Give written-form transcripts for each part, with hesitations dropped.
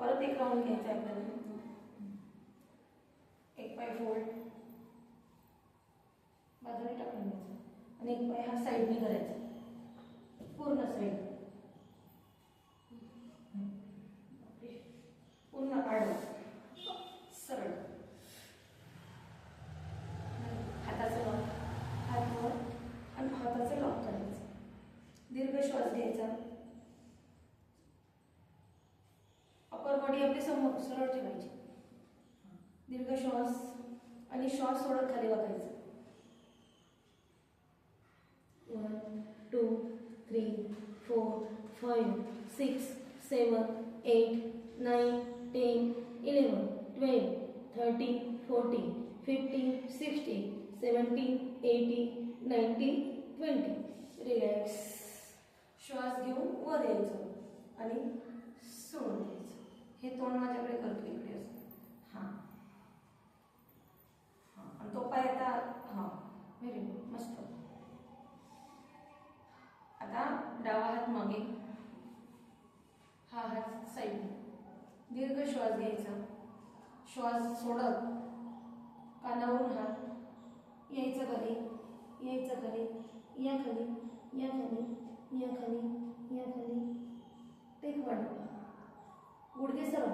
परत एक राऊंड घ्यायचा आहे आपल्याला. एक पाय फोल्ड बाजूने टाकून घ्यायचा आणि एक पाय हा साईडने करायचा पूर्ण साईड, पूर्ण आडवा सरळ. हाताचं लॉक, हात वर आणि हाताचं लॉक करायचं. दीर्घ श्वास घ्यायचा. अपर बॉडी आपली समोर सरळ ठेवायची. दीर्घ श्वास आणि श्वास सोडत खाली वाकायचा. 1 2 3 4 5 6 7 8 9 10 11 12 13 14 15 16 17 18 19 20. रिलॅक्स. श्वास घेऊन वर यायचं आणि सोडून द्यायचं. हे तोंड माझ्याकडे करतो, इकडे असं. हां हां. आणि तो पाय आता हां व्हेरी गुड, मस्त. आता डावा हात मागे, हा हात साईड. दीर्घ श्वास घ्यायचा. श्वास सोडत कानावरून हात यायचं खाली, यायचं खाली, या खाली, या खाली, या खाली, या खाली. टेक वाढवा. गुडघे सरळ,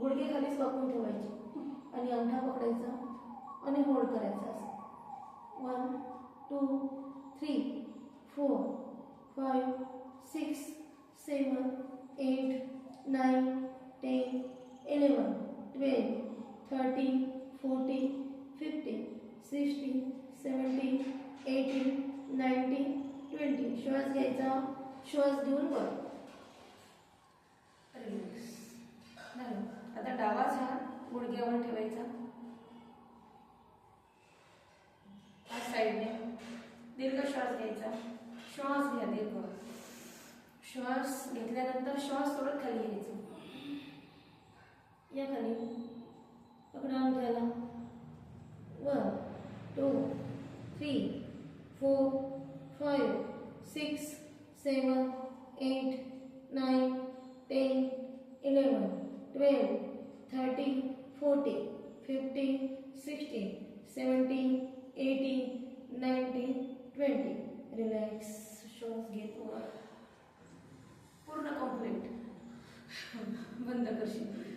गुडघे खालीच वाकून ठेवायचे आणि अंगठा पकडायचा आणि होल्ड करायचा असं. 1 2 3 4 5 6 7 8 9 10 11 12 13 14 15 16 17 18 19 20. श्वास घ्यायचा. श्वास घेऊन वर. रिलॅक्स. आता डावाच हात गुडघ्यावर ठेवायचा. हा साईडने. दीर्घ श्वास घ्यायचा. श्वास घ्या दीर्घ. श्वास घेतल्यानंतर श्वास सोडत खाली यायचं. या खाली पकडा अंगठ्याला. 1 2 3 4 5 6 7 8 9 10 11 12 13 14 15 16 17 18 19 20. रिलॅक्स. श्वास घेतो. पूर्ण कम्प्लीट. बंद करशील.